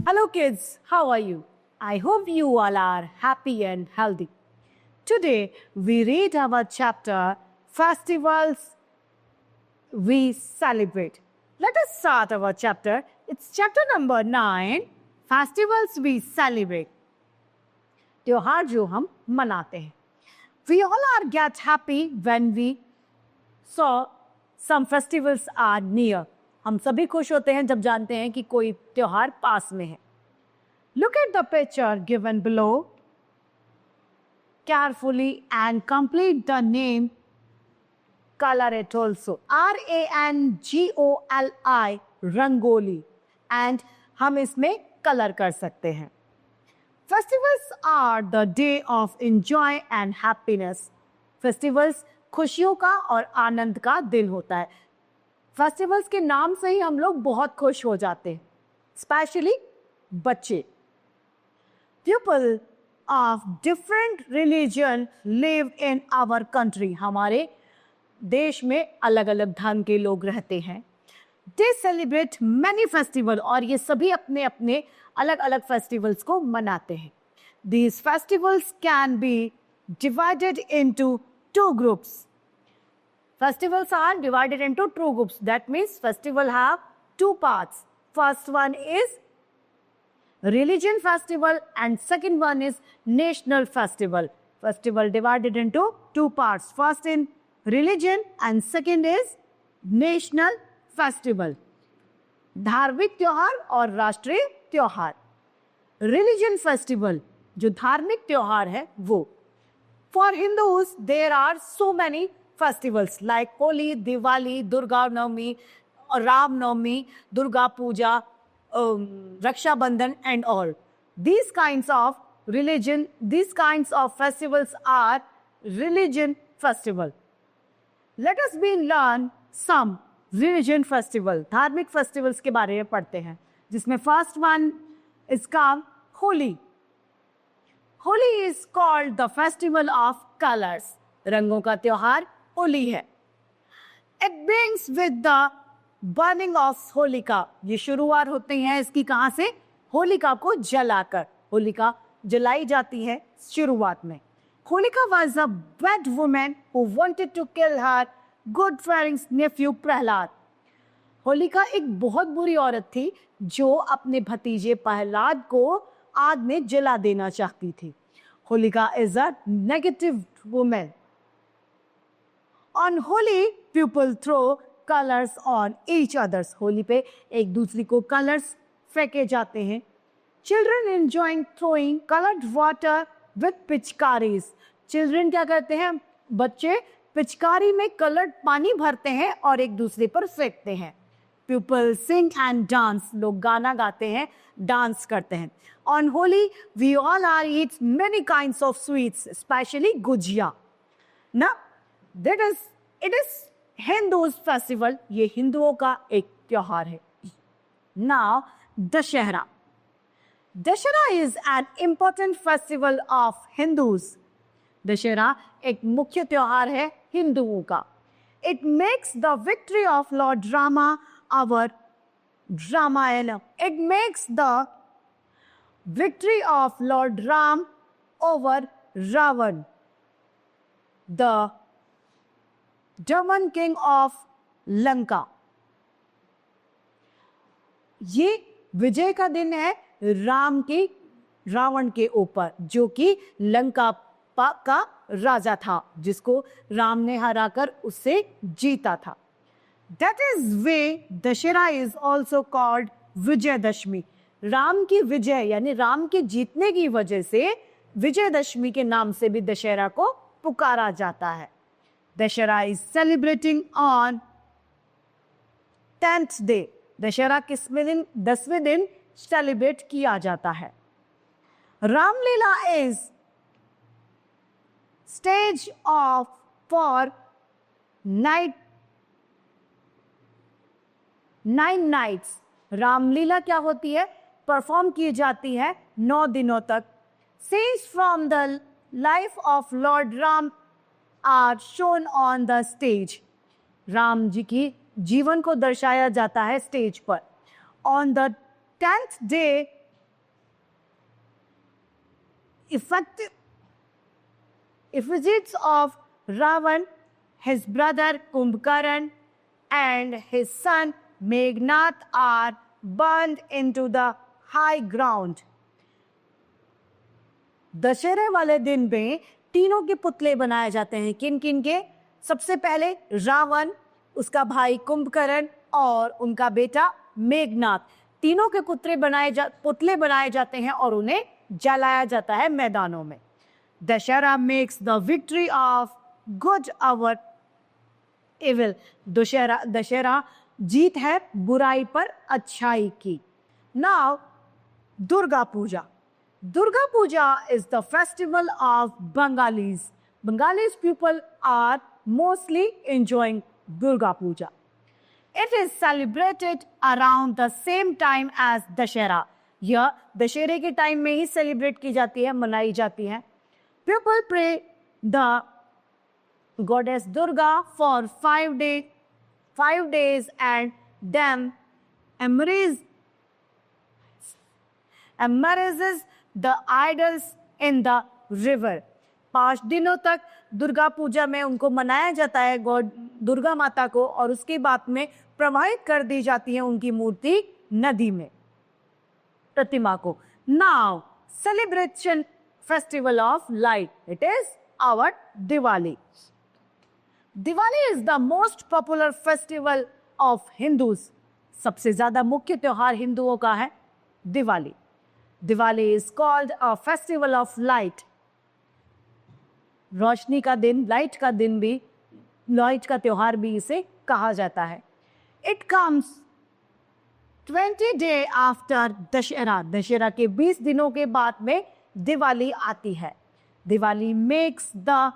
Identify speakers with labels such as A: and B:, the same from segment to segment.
A: Hello kids, how are you? I hope you all are happy and healthy. Today we read our chapter Festivals We Celebrate. Let us start our chapter. It's chapter number 9, Festivals We Celebrate. त्योहार जो हम मनाते हैं. We all are get happy when we saw some festivals are near. हम सभी खुश होते हैं जब जानते हैं कि कोई त्योहार पास में है. Look at the picture given below carefully and complete the name. Color it also. RANGOLI, rangoli. And हम इसमें कलर कर सकते हैं. Festivals are the day of enjoy and happiness. Festivals खुशियों का और आनंद का दिन होता है. Festivals के नाम से ही हम लोग बहुत खुश हो जाते हैं. Especially बच्चे. People of different religion live in our country. हमारे देश में अलग अलग धर्म के लोग रहते हैं. They celebrate many festivals और ये सभी अपने अपने अलग अलग festivals को मनाते हैं. These festivals can be divided into two groups. Festivals are divided into two groups. That means festival have two parts. First one is religion festival and second one is national festival. Festival divided into two parts. First in religion and second is national festival. धार्मिक त्योहार और राष्ट्रीय त्योहार. Religion festival जो धार्मिक त्योहार है वो. For Hindus there are so many festivals like Holi, Diwali, Durga Navami, Ram Navami, Durga Puja, Raksha Bandhan and all. These kinds of festivals are religion festival. Let us learn some religion festival. धार्मिक festivals के बारे में पढ़ते हैं जिसमें first one is called Holi. Holi is called the festival of colors. रंगों का त्योहार होली है. It begins with the burning of Holika. ये शुरुआत होती है इसकी कहाँ से? होलिका को जलाकर. होलिका जलाई जाती है शुरुआत में. Holika was a bad woman who wanted to kill her good friend's nephew Prahlad. Holika एक बहुत बुरी औरत थी जो अपने भतीजे प्रहलाद को आग में जला देना चाहती थी. Holika is a negative woman. On Holi, people throw colors on each others. Holi पे एक दूसरे को colors फेंके जाते हैं. Children enjoying throwing colored water with पिचकारीज. Children क्या करते हैं? बच्चे पिचकारी में colored पानी भरते हैं और एक दूसरे पर फेंकते हैं. People sing and dance. लोग गाना गाते हैं, डांस करते हैं. On Holi, we all are eat many kinds of sweets, especially gujia. Now, it is Hindus festival. ये हिंदुओं का एक त्योहार है. Now, Dashera. Dashera is an important festival of Hindus. Dussehra एक मुख्य त्योहार है हिंदुओं का. It makes the victory of Lord Rama our Ramayana. It makes the victory of Lord Ram over Ravan, the demon king of Lanka. ये विजय का दिन है रावण के ऊपर जो कि लंका का राजा था जिसको राम ने हराकर उससे जीता था. That is why Dashera is also called Vijayadashami. Ram की विजय यानी राम के जीतने की वजह से विजयदशमी के नाम से भी दशहरा को पुकारा जाता है. Dussehra is celebrating on 10th day. Dussehra किसवें दिन? 10वें दिन सेलिब्रेट किया जाता है. Ramlila is stage of for 9 nights. Ramlila क्या होती है? परफॉर्म की जाती है 9 दिनों तक. Scenes from the life of Lord Ram are shown on the stage. Ram ji की जीवन को दर्शाया जाता है स्टेज पर। On the 10th day, effigies of Ravan, his brother Kumbhakaran, and his son Meghnad are burned into the high ground. दशहरे वाले दिन में तीनों के पुतले बनाए जाते हैं। किन किन के? सबसे पहले रावण, उसका भाई कुंभकर्ण और उनका बेटा मेघनाद। तीनों के पुतले बनाए जाते हैं और उन्हें जलाया जाता है मैदानों में। Dussehra makes the victory of good over evil. Dussehra जीत है बुराई पर अच्छाई की। Now Durga Puja. Durga Puja is the festival of Bengalis. Bengalis people are mostly enjoying Durga Puja. It is celebrated around the same time as Dashera. यह दशहरे के time में ही सेलिब्रेट की जाती है, मनाई जाती है। People pray the goddess Durga for 5 days and then embraces the idols in the river. 5 दिनों तक दुर्गा पूजा में उनको मनाया जाता है, गॉड दुर्गा माता को, और उसके बाद में प्रवाहित कर दी जाती है उनकी मूर्ति नदी में, प्रतिमा को। Now celebration festival of light, it is our Diwali. Diwali is the most popular festival of Hindus. सबसे ज्यादा मुख्य त्योहार हिंदुओं का है Diwali. Diwali is called a festival of light. रोशनी का दिन, लाइट का दिन भी, लाइट का त्योहार भी इसे कहा जाता है। It comes 20 days after Dussehra. Dussehra के 20 दिनों के बाद में दिवाली आती है। Diwali makes the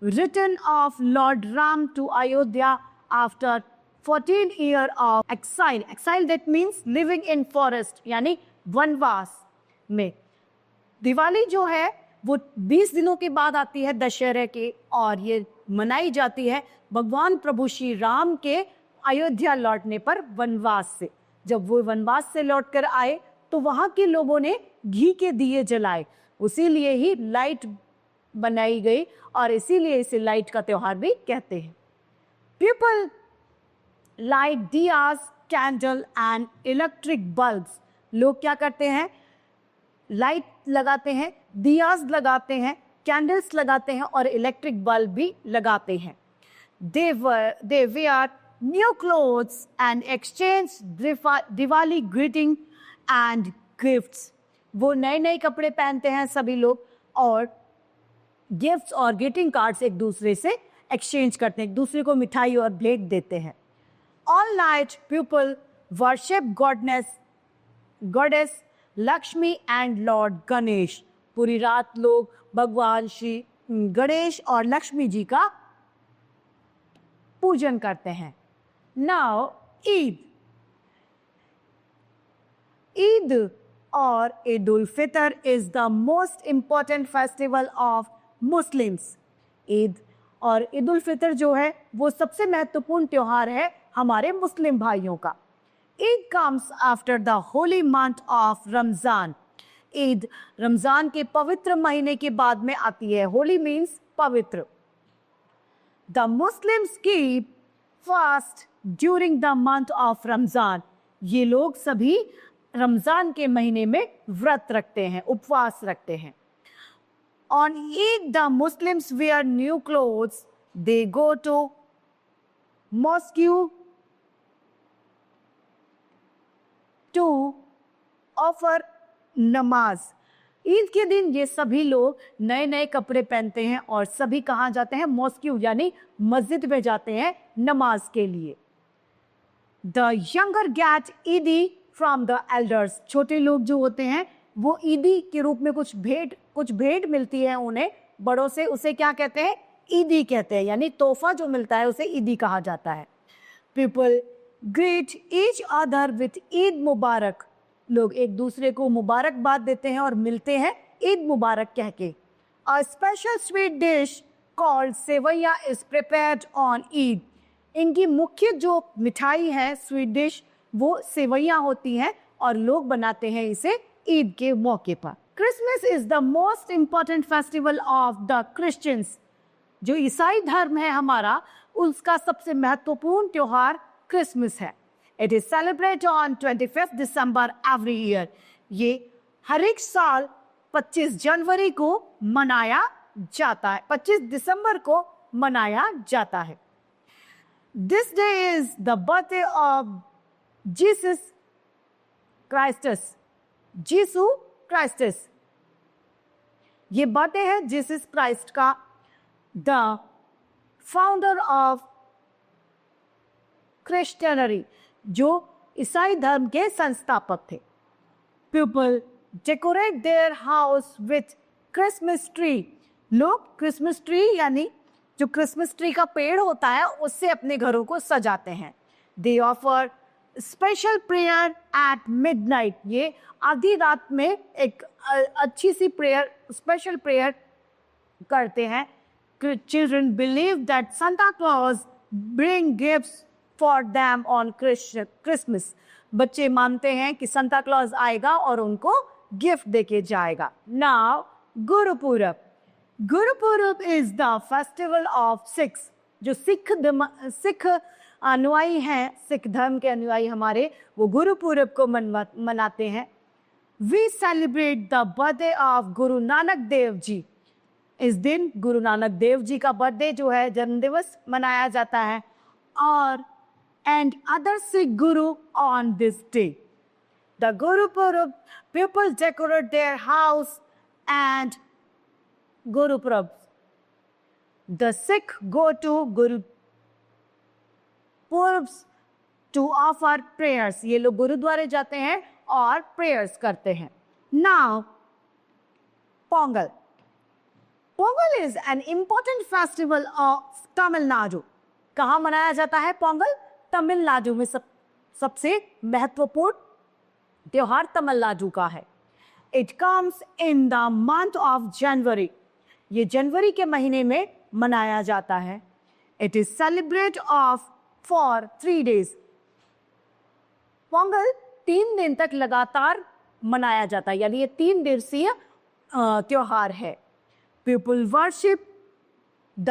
A: return of Lord Ram to Ayodhya after 14 years of exile. Exile that means living in forest, यानी वनवास में। दिवाली जो है वो 20 दिनों के बाद आती है दशहरे के, और ये मनाई जाती है भगवान प्रभु श्री राम के अयोध्या लौटने पर वनवास से। जब वो वनवास से लौटकर आए तो वहां के लोगों ने घी के दिए जलाए, उसीलिए ही लाइट बनाई गई और इसीलिए इसे लाइट का त्योहार भी कहते हैं। People light diyas, candle and electric bulbs. लोग क्या करते हैं? लाइट लगाते हैं, दियाज लगाते हैं, कैंडल्स लगाते हैं और इलेक्ट्रिक बल्ब भी लगाते हैं। They wear new clothes and exchange Diwali greeting and gifts. वो नए नए कपड़े पहनते हैं सभी लोग, और गिफ्ट्स और ग्रीटिंग कार्ड्स एक दूसरे से एक्सचेंज करते हैं, एक दूसरे को मिठाई और भेंट देते हैं। All night people worship goddess Lakshmi and Lord Ganesh. पूरी रात लोग भगवान श्री गणेश और लक्ष्मी जी का पूजन करते हैं। नाउ ईद और Eid ul Fitr is the most important festival of Muslims. Eid और ईद उल फितर जो है वो सबसे महत्वपूर्ण त्योहार है हमारे मुस्लिम भाइयों का। Eid comes after the holy month of Ramzan. Eid Ramzan के पवित्र महीने के बाद में आती है। होली मीन्स पवित्र। The Muslims keep fast during the month of Ramzan. ये लोग सभी रमजान के महीने में व्रत रखते हैं, उपवास रखते हैं। On Eid the Muslims wear new clothes. They go to mosque to offer नमाज। ईद के दिन ये सभी लोग नए नए कपड़े पहनते हैं और सभी कहाँ जाते हैं? मॉस्क्यू यानी मस्जिद में जाते हैं नमाज के लिए। द यंगर गेट ईदी फ्रॉम द एल्डर्स। छोटे लोग जो होते हैं वो ईदी के रूप में कुछ भेंट मिलती है उन्हें बड़ों से, उसे क्या कहते हैं? ईदी कहते हैं, यानी तोहफा जो मिलता है उसे ईदी कहा जाता है। People greet each other with Eid Mubarak. लोग एक दूसरे को मुबारकबाद देते हैं और मिलते हैं ईद मुबारक कह के। A special sweet dish called sewaiya is prepared on Eid. इनकी मुख्य जो मिठाई है स्वीट डिश वो सेवैया होती है और लोग बनाते हैं इसे ईद के मौके पर. Christmas is the most important festival of the Christians. जो ईसाई धर्म है हमारा उसका सबसे महत्वपूर्ण त्योहार क्रिसमस है. It is celebrate on 25 December every year. ये हर एक साल 25 जनवरी को मनाया जाता है, 25 दिसंबर को मनाया जाता है. This day is the birthday of Jesus Christ's. Jesus Christ's, ये बर्थडे है जीसस क्राइस्ट का, द फाउंडर ऑफ क्रिश्चियनिटी, जो ईसाई धर्म के संस्थापक थे. People decorate their house with Christmas tree. लोग क्रिसमस ट्री यानी जो क्रिसमस ट्री का पेड़ होता है उससे अपने घरों को सजाते हैं. They offer special prayer at midnight. ये आधी रात में एक अच्छी सी प्रेयर, स्पेशल प्रेयर करते हैं. Children believe that Santa Claus bring gifts for them on Christmas. बच्चे मानते हैं कि सांता क्लॉज आएगा और उनको गिफ्ट देके जाएगा. Now Gurpurab. Gurpurab is the festival of Sikhs. जो सिख अनुयायी हैं, सिख धर्म के अनुयायी हमारे, वो गुरुपूरब को मनाते हैं. We celebrate the birthday of Guru Nanak Dev ji. इस दिन गुरु नानक देव जी का बर्थडे जो है, जन्म दिवस मनाया जाता है. और and other Sikh Guru on this day. The Guru Purab, people decorate their house and Guru Purab. The Sikh go to Guru Purabs to offer prayers. ये लोग गुरुद्वारे जाते हैं और prayers करते हैं. Now, Pongal. Pongal is an important festival of Tamil Nadu. कहाँ मनाया जाता है पोंगल? तमिलनाडु में. सबसे महत्वपूर्ण त्योहार तमिलनाडु का है. It comes in the month of January. ये जनवरी के महीने में मनाया जाता है. It is celebrate of for 3 days. Pongal 3 दिन तक लगातार मनाया जाता है, यानी ये 3 दिवसीय त्योहार है. People worship the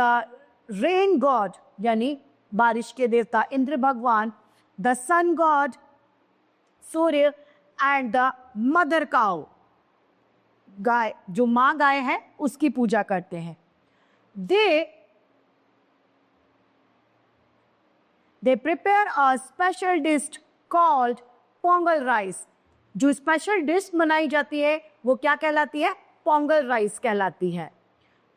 A: rain god, यानी बारिश के देवता इंद्र भगवान, the sun god Surya, and the mother cow, गाय, जो माँ गाय है उसकी पूजा करते हैं. They prepare a special dish called Pongal rice. जो स्पेशल डिश बनाई जाती है वो क्या कहलाती है? पोंगल राइस कहलाती है.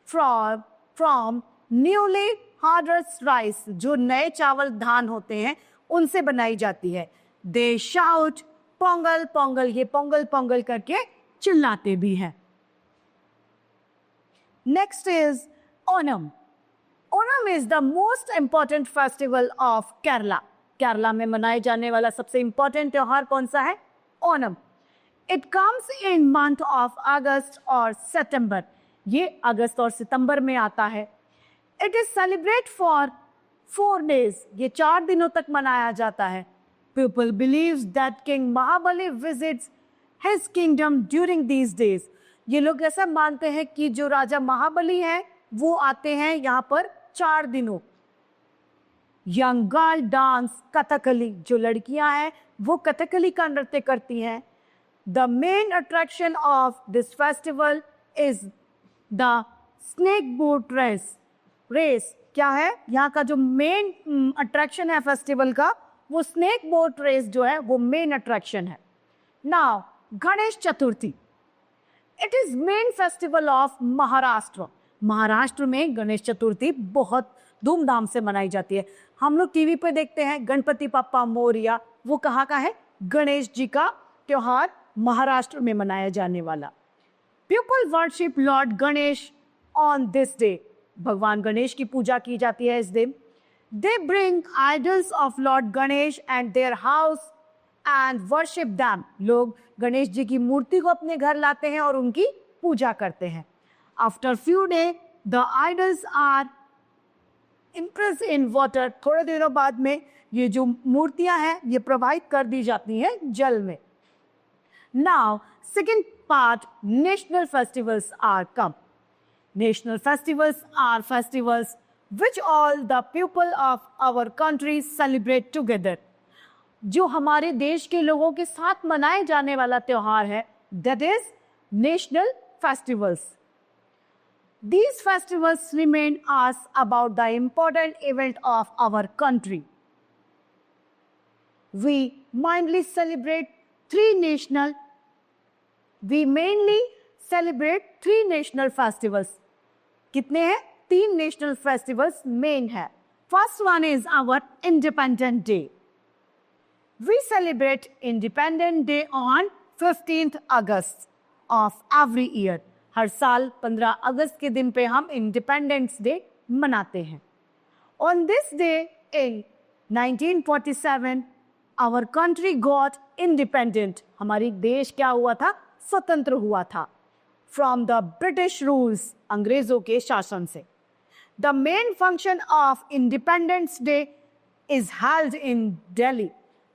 A: फ्रॉम न्यूली हार्वेस्ट राइस, जो नए चावल धान होते हैं उनसे बनाई जाती है. दे शाउट पोंगल पोंगल. ये पोंगल पोंगल करके चिल्लाते भी हैं. Next is Onam. Onam is the most important festival of Kerala. Kerala में मनाए जाने वाला सबसे इंपॉर्टेंट त्योहार कौन सा है? Onam. It comes in month of अगस्त और सितंबर. ये अगस्त और सितंबर में आता है. It is celebrate for 4 days. ये 4 दिनों तक मनाया जाता है. People believes that king Mahabali visits his kingdom during these days. ये लोग ऐसा मानते हैं कि जो राजा महाबली हैं वो आते हैं यहाँ पर 4 दिनों. Young girl dance Kathakali. जो लड़कियां हैं वो कथकली का नृत्य करती हैं. The main attraction of this festival is the snake boat race. क्या है यहाँ का जो मेन अट्रैक्शन है फेस्टिवल का? वो स्नेक बोट रेस जो है वो मेन अट्रैक्शन है. Now Ganesh Chaturthi. It is main festival of Maharashtra. Maharashtra में गणेश चतुर्थी बहुत धूमधाम से मनाई जाती है. हम लोग टीवी पे देखते हैं गणपति पप्पा मोरिया, वो कहाँ का है? गणेश जी का त्योहार महाराष्ट्र में मनाया जाने वाला. People worship Lord Ganesh on this day. भगवान गणेश की पूजा की जाती है इस दिन. They bring idols of Lord Ganesh and their house and worship them. लोग गणेश जी की मूर्ति को अपने घर लाते हैं और उनकी पूजा करते हैं. After few day the idols are impressed in water. थोड़े दिनों बाद में ये जो मूर्तियां हैं ये प्रवाहित कर दी जाती हैं जल में. Now, second part, national festivals are come. National festivals are festivals which all the people of our country celebrate together. जो हमारे देश के लोगों के साथ मनाए जाने वाला त्योहार है, that is national festivals. These festivals remind us about the important event of our country. We mainly celebrate three national festivals. कितने हैं? 3 national festivals main है. First one is our Independence Day. We celebrate Independence Day on 15th August of every year. हर साल 15 अगस्त के दिन पे हम Independence Day मनाते हैं. On this day in 1947, our country got independent. हमारी देश क्या हुआ था? स्वतंत्र हुआ था. From the British rules, अंग्रेजों के शासन से. The main function of Independence Day is held in Delhi.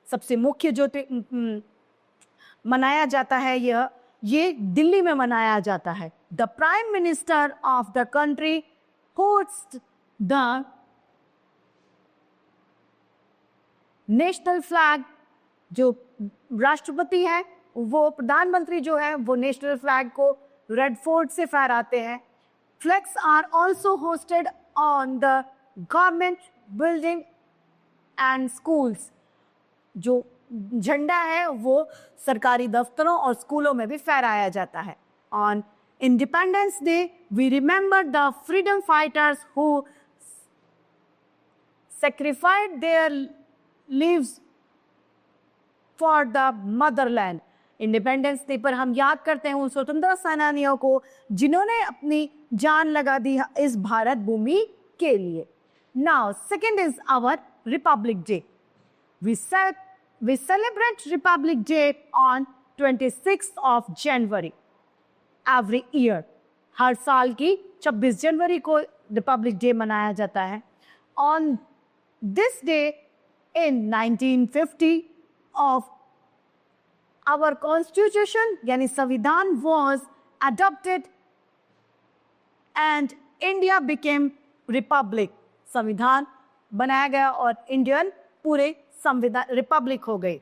A: सबसे मुख्य जो मनाया जाता है ये दिल्ली में मनाया जाता है. The Prime Minister of the country hosts the national flag. जो राष्ट्रपति हैं वो प्रधानमंत्री जो है वो नेशनल फ्लैग को रेड फोर्ट से फहराते हैं. Flags are also hosted on the government building and schools. जो झंडा है वो सरकारी दफ्तरों और स्कूलों में भी फहराया जाता है. On Independence Day we remember the freedom fighters who sacrificed their lives for the motherland. Independence Day पर हम याद करते हैं उन स्वतंत्रता सेनानियों को जिन्होंने अपनी जान लगा दी इस भारत भूमि के लिए. Now second is our Republic Day. We celebrate Republic Day on 26th of January every year. हर साल की 26 जनवरी को रिपब्लिक डे मनाया जाता है. On this day in 1950 of our constitution यानी संविधान was adopted and India became republic. संविधान बनाया गया और इंडियन पूरे संविधान रिपब्लिक हो गई.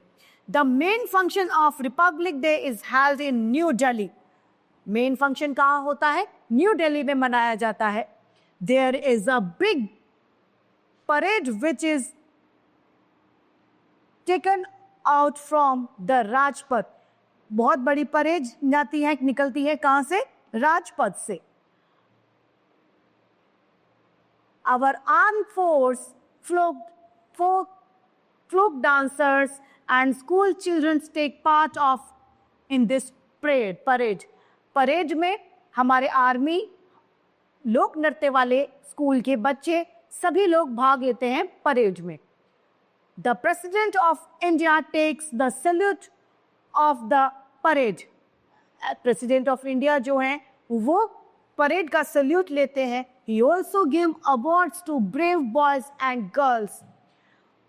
A: The main function of Republic Day is held in New Delhi. Main function कहाँ होता है? न्यू दिल्ली में मनाया जाता है. There is a big parade which is taken out from the Rajpath. बहुत बड़ी परेड जाती है, निकलती है कहाँ से? राजपथ से. Our armed force, folk dancers and school children take part of in this parade. Parade में हमारे आर्मी, लोक नृत्य वाले स्कूल के बच्चे सभी लोग भाग लेते हैं परेड में. The President of India takes the salute of the parade. President of India जो हैं वो परेड का सल्यूट लेते हैं. He also give awards to brave boys and girls.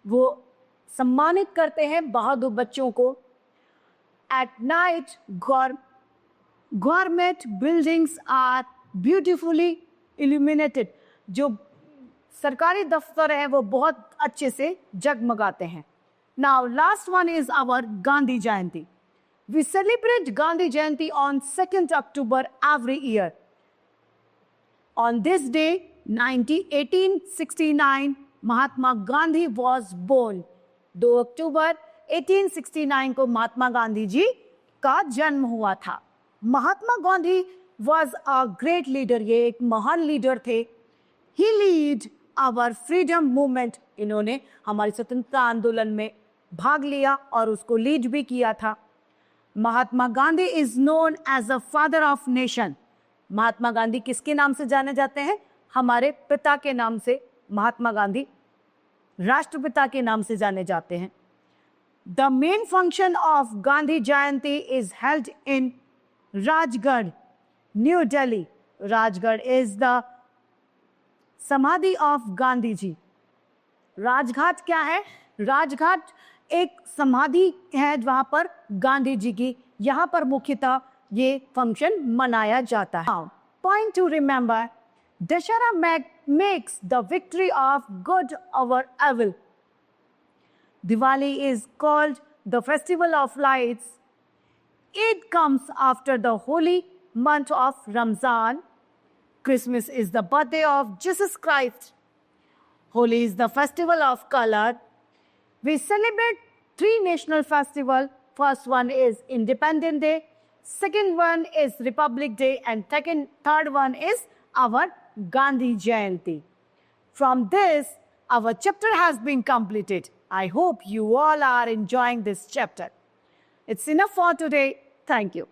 A: वो सम्मानित करते हैं बहादुर बच्चों को. At night, government buildings are beautifully illuminated. जो सरकारी दफ्तर हैं वो बहुत अच्छे से जगमगाते हैं. Now last one is our Gandhi Jayanti. We celebrate Gandhi Jayanti on 2nd October every year. On this day, 1869, Mahatma Gandhi was born. 2 अक्टूबर 1869 को महात्मा गांधी जी का जन्म हुआ था. Mahatma Gandhi was a great leader. ये एक महान लीडर थे. He lead our freedom movement. इन्होंने हमारी स्वतंत्रता आंदोलन में भाग लिया और उसको लीड भी किया था. Mahatma Gandhi is known as the father of nation. Mahatma Gandhi किसके नाम से जाने जाते हैं? हमारे पिता के नाम से महात्मा गांधी राष्ट्रपिता के नाम से जाने जाते हैं. The main function of Gandhi Jayanti is held in Rajgarh, New Delhi. Rajgarh is the समाधि ऑफ गांधी जी। राजघाट क्या है? राजघाट एक समाधि है वहां पर गांधी जी की, यहाँ पर मुख्यतः ये फंक्शन मनाया जाता है। Point two remember, Dussehra makes the victory of good over evil. Diwali is called the festival of lights. It comes after the holy month of Ramzan. Christmas is the birthday of Jesus Christ. Holi is the festival of color. We celebrate 3 national festivals. First one is Independence Day, second one is Republic Day, and third one is our Gandhi Jayanti. From this, our chapter has been completed. I hope you all are enjoying this chapter. It's enough for today. Thank you.